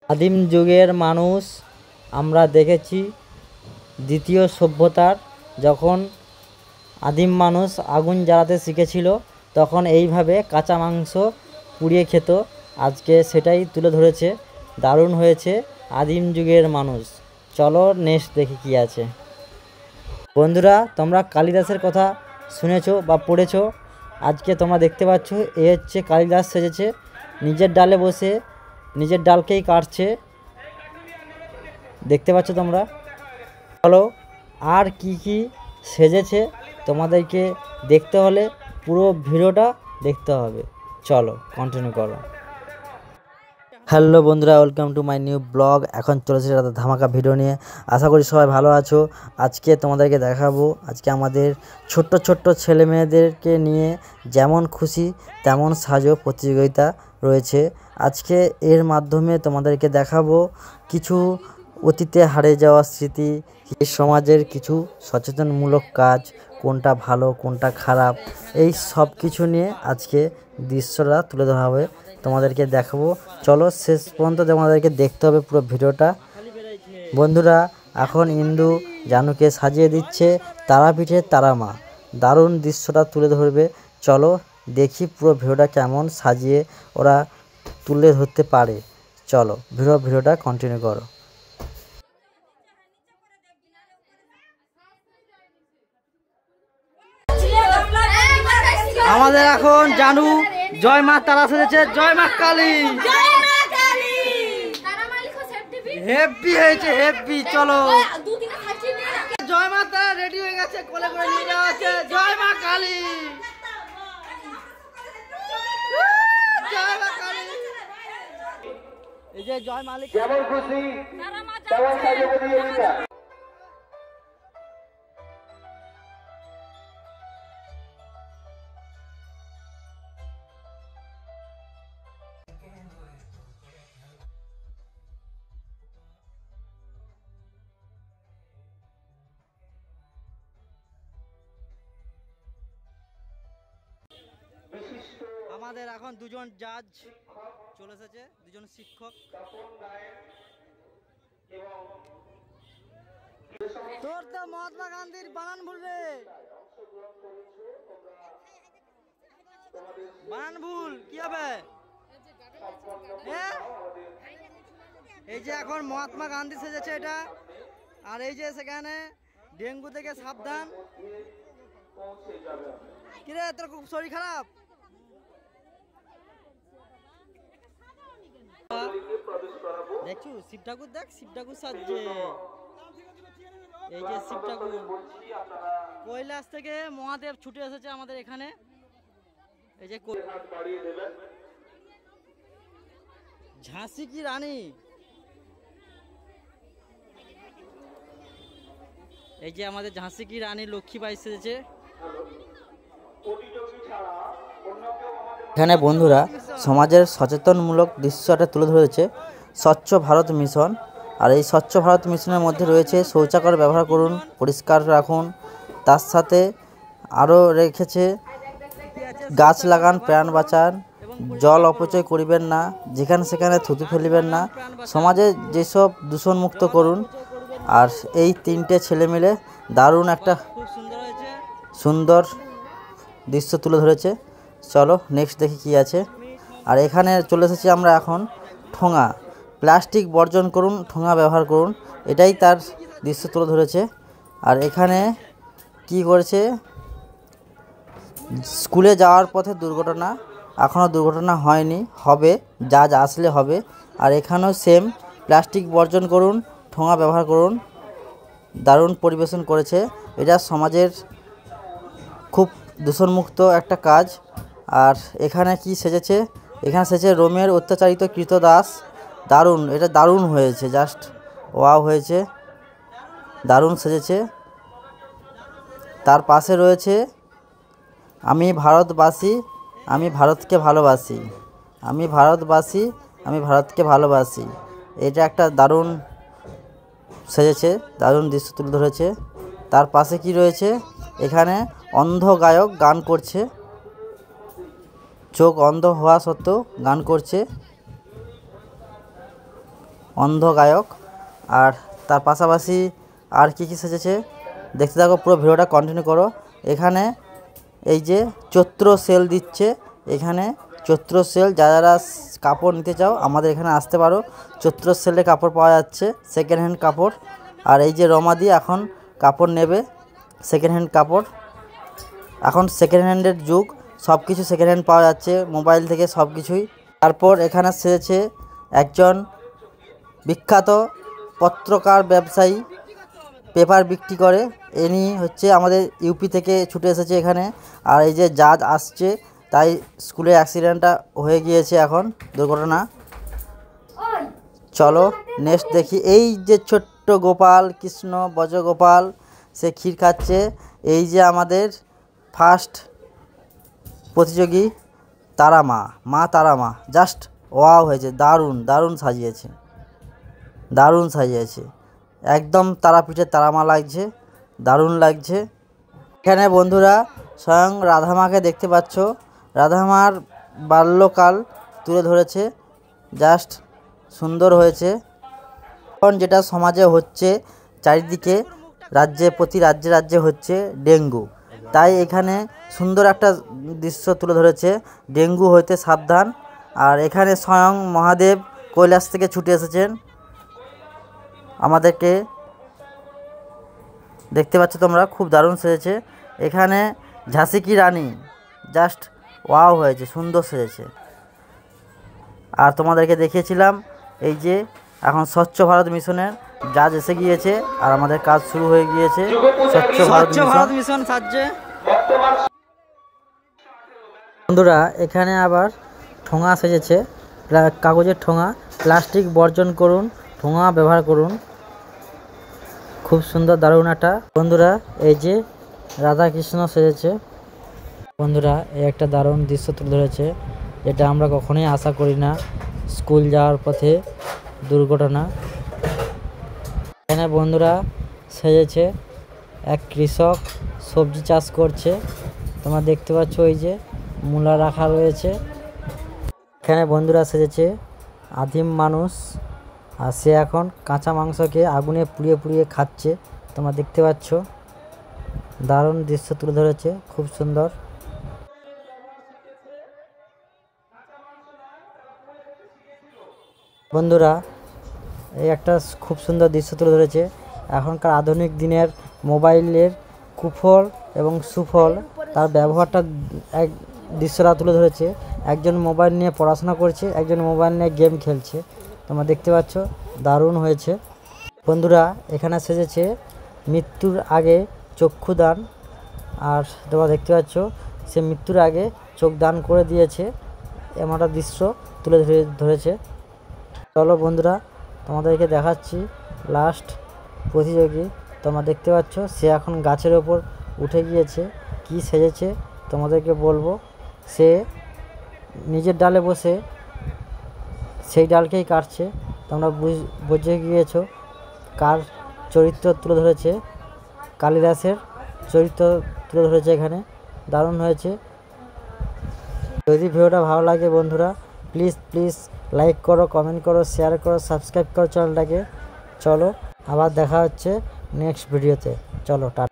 আদিম যুগের মানুষ আমরা দেখেছি দ্বিতীয় সভ্যতার যখন আদিম মানুষ আগুন জ্বালাতে শিখেছিল তখন এইভাবে কাঁচা মাংস পুড়িয়ে খেত। আজকে সেটাই তুলে ধরেছে, দারুণ হয়েছে আদিম যুগের মানুষ। চলো নেক্সট দেখি কি আছে। বন্ধুরা, তোমরা কালিদাসের কথা শুনেছো বা পড়েছো। আজকে তোমরা দেখতে পাচ্ছ এ হচ্ছে কালিদাস সেজেছে, নিজের ডালে বসে নিজের ডালকেই কাটছে, দেখতে পাচ্ছ তোমরা। চলো আর কি কি সেজেছে তোমাদেরকে দেখতে হলে পুরো ভিডিওটা দেখতে হবে। চলো কন্টিনিউ করো। হ্যালো বন্ধুরা, welcome to my new blog. এখন চলেছে রাতে ধামাকা ভিডিও নিয়ে। আশা করি সবাই ভালো আছো। আজকে তোমাদেরকে দেখাবো আজকে আমাদের ছোট্ট ছোট্ট ছেলে মেয়েদেরকে নিয়ে যেমন খুশি তেমন সাজো প্রতিযোগিতা রয়েছে। আজকে এর মাধ্যমে তোমাদেরকে দেখাবো কিছু অতীতে হারিয়ে যাওয়া স্মৃতি, সমাজের কিছু সচেতনমূলক কাজ, কোনটা ভালো কোনটা খারাপ, এই সব কিছু নিয়ে আজকে দৃশ্যটা তুলে ধরা হবে, তোমাদেরকে দেখাবো। চলো শেষ পর্যন্ত তোমাদেরকে দেখতে হবে পুরো ভিডিওটা। বন্ধুরা, এখন ইন্দু জানুকে সাজিয়ে দিচ্ছে তারাপীঠের তারামা, দারুণ দৃশ্যটা তুলে ধরবে। চলো দেখি পুরো ভিডিওটা কেমন সাজিয়ে ওরা তুলে ধরতে পারে। চলো ভিডিওটা কন্টিনিউ করো। আমাদের এখন জানু জয় মা তারা সেজেছে, জয় মা কালী, হেভি হয়েছে হেভি। চলো জয় মা তারা রেডি হয়ে গেছে, কোলে করে নিয়ে যাওয়া হচ্ছে। জয় মা কালী, জয় মা কালী। এই যে জয় মালিক যেমন খুশি তেমন সাজে প্রতিযোগিতা। আমাদের এখন দুজন জাজ চলে এসেছে, দুজন শিক্ষক। তোর তো মহাত্মা গান্ধীর বানান ভুল রে, বানান ভুল কি হবে? এই যে এখন মহাত্মা গান্ধী সেজেছে এটা, আর এই যে সেখানে ডেঙ্গু থেকে সাবধান। কিরে তোর খুব শরীর খারাপ? দেখছু শিব ঠাকুর, দেখ শিব ঠাকুর সাজছে। এই যে শিব ঠাকুর, কৈলাস থেকে মহাদেব ছুটে এসেছে আমাদের এখানে। এই যে ঝাঁসি কি রানী, এই যে আমাদের ঝাঁসি কি রানী লক্ষ্মীবাই এসেছে এখানে। বন্ধুরা, সমাজের সচেতনমূলক দৃশ্যটা তুলে ধরেছে স্বচ্ছ ভারত মিশন। আর এই স্বচ্ছ ভারত মিশনের মধ্যে রয়েছে শৌচাগার ব্যবহার করুন, পরিষ্কার রাখুন, তার সাথে আরও রেখেছে গাছ লাগান, প্রাণ বাঁচান, জল অপচয় করিবেন না, যেখানে সেখানে থুতু ফেলিবেন না, সমাজে যেসব দূষণমুক্ত করুন। আর এই তিনটে ছেলে মিলে দারুণ একটা সুন্দর দৃশ্য তুলে ধরেছে। চলো নেক্সট দেখি কি আছে। আর এখানে চলে এসেছি আমরা এখন ঠোঙা, প্লাস্টিক বর্জন করুন, ঠোঙা ব্যবহার করুন, এটাই তার দৃশ্য তুলে ধরেছে। আর এখানে কি করেছে, স্কুলে যাওয়ার পথে দুর্ঘটনা, এখনও দুর্ঘটনা হয়নি, হবে, জাজ আসলে হবে। আর এখানেও সেম, প্লাস্টিক বর্জন করুন, ঠোঙা ব্যবহার করুন, দারুণ পরিবেশন করেছে। এটা সমাজের খুব দূষণমুক্ত একটা কাজ। আর এখানে কি সেজেছে, এখানে সেজেছে রোমের অত্যাচারিত কৃতদাস, দারুণ, এটা দারুণ হয়েছে, জাস্ট ওয়াও হয়েছে, দারুণ সেজেছে। তার পাশে রয়েছে আমি ভারতবাসী, আমি ভারতকে ভালোবাসি, আমি ভারতবাসী, আমি ভারতকে ভালোবাসি। এটা একটা দারুণ সেজেছে, দারুণ দৃশ্য তুলে ধরেছে। তার পাশে কি রয়েছে, এখানে অন্ধ গায়ক গান করছে, চোখ অন্ধ হওয়া সত্ত্বেও গান করছে। অন্ধ গায়ক। আর তার পাশাপাশি আর কি কি সেজেছে দেখতে থাকো, পুরো ভিডিওটা কন্টিনিউ করো। এখানে এই যে চৈত্র সেল দিচ্ছে, এখানে চৈত্র সেল, যারা কাপড় নিতে চাও আমাদের এখানে আসতে পারো। চৈত্র সেলে কাপড় পাওয়া যাচ্ছে, সেকেন্ড হ্যান্ড কাপড়। আর এই যে রমাদি এখন কাপড় নেবে, সেকেন্ড হ্যান্ড কাপড়। এখন সেকেন্ড হ্যান্ডের যুগ, সব কিছু সেকেন্ড হ্যান্ড পাওয়া যাচ্ছে, মোবাইল থেকে সব কিছুই। তারপর এখানে সেজেছে একজন বিখ্যাত পত্রকার ব্যবসায়ী, পেপার বিক্রি করে। ইনি হচ্ছে আমাদের ইউপি থেকে ছুটে এসেছে এখানে। আর এই যে জাজ আসছে, তাই স্কুলে অ্যাক্সিডেন্টটা হয়ে গিয়েছে, এখন দুর্ঘটনা। চলো নেক্সট দেখি। এই যে ছোট্ট গোপাল কৃষ্ণ ব্রজগোপাল, সে ক্ষীর খাচ্ছে। এই যে আমাদের ফার্স্ট প্রতিযোগী তারা মা তারা মা, জাস্ট ওয়াও হয়েছে, দারুণ দারুণ সাজিয়েছে, দারুণ সাজিয়েছে, একদম তারাপীঠের তারা মা লাগছে, দারুণ লাগছে। এখানে বন্ধুরা স্বয়ং রাধামাকে দেখতে পাচ্ছ, রাধামার বাল্যকাল তুলে ধরেছে, জাস্ট সুন্দর হয়েছে। এখন যেটা সমাজে হচ্ছে চারিদিকে, প্রতি রাজ্যে রাজ্যে হচ্ছে ডেঙ্গু, তাই এখানে সুন্দর একটা দৃশ্য তুলে ধরেছে, ডেঙ্গু হইতে সাবধান। আর এখানে স্বয়ং মহাদেব কৈলাস থেকে ছুটে এসেছেন, আমাদেরকে দেখতে পাচ্ছ তোমরা, খুব দারুণ সেজেছে। এখানে ঝাঁসি কি রানী, জাস্ট ওয়াও হয়েছে, সুন্দর সেজেছে। আর তোমাদেরকে দেখিয়েছিলাম এই যে এখন স্বচ্ছ ভারত মিশনের জাজ এসে গিয়েছে, আর আমাদের কাজ শুরু হয়ে গিয়েছে। স্বচ্ছ ভারত মিশন সাজছে। বন্ধুরা এখানে আবার ঠোঙা সেজেছে, কাগজের ঠোঙা। প্লাস্টিক বর্জন করুন, ঠোঙা ব্যবহার করুন। খুব সুন্দর দারুণ একটা। বন্ধুরা এই যে রাধা কৃষ্ণ সেজেছে। বন্ধুরা এই একটা দারুণ দৃশ্য তুলে ধরেছে, যেটা আমরা কখনোই আশা করি না। স্কুল যাওয়ার পথে দুর্ঘটনা। এখানে বন্ধুরা সেজেছে এক কৃষক, সবজি চাষ করছে, তোমরা দেখতে পাচ্ছ, ওই যে মূলা রাখা রয়েছে। এখানে বন্ধুরা সেজেছে আদিম মানুষ, আর সে এখন কাঁচা মাংসকে আগুনে পুড়িয়ে পুড়িয়ে খাচ্ছে, তোমরা দেখতে পাচ্ছ, দারুণ দৃশ্য তুলে ধরেছে, খুব সুন্দর। বন্ধুরা এই একটা খুব সুন্দর দৃশ্য তুলে ধরেছে, এখনকার আধুনিক দিনের মোবাইলের কুফল এবং সুফল, তার ব্যবহারটা এক দৃশ্যটা তুলে ধরেছে। একজন মোবাইল নিয়ে পড়াশোনা করছে, একজন মোবাইল নিয়ে গেম খেলছে, তোমরা দেখতে পাচ্ছ, দারুণ হয়েছে। বন্ধুরা এখানে সেজেছে মৃত্যুর আগে চক্ষুদান, আর তোমরা দেখতে পাচ্ছ সে মৃত্যুর আগে চোখ দান করে দিয়েছে, এমন একটা দৃশ্য তুলে ধরেছে। চলো বন্ধুরা তোমাদেরকে দেখাচ্ছি লাস্ট প্রতিযোগী, তোমরা দেখতে পাচ্ছ, সে এখন গাছের ওপর উঠে গিয়েছে। কি সেজেছে তোমাদেরকে বলবো, সে নিজের ডালে বসে সেই ডালকেই কাটছে, তোমরা বুঝে গিয়েছো কার চরিত্র তুলে ধরেছে, কালিদাসের চরিত্র তুলে ধরেছে এখানে, দারুণ হয়েছে। যদি ভিডিওটা ভালো লাগে বন্ধুরা প্লিজ লাইক করো, কমেন্ট করো, শেয়ার করো, সাবস্ক্রাইব করো চ্যানেলটাকে। চলো আবার দেখা হচ্ছে নেক্সট ভিডিওতে, চলো টাটা।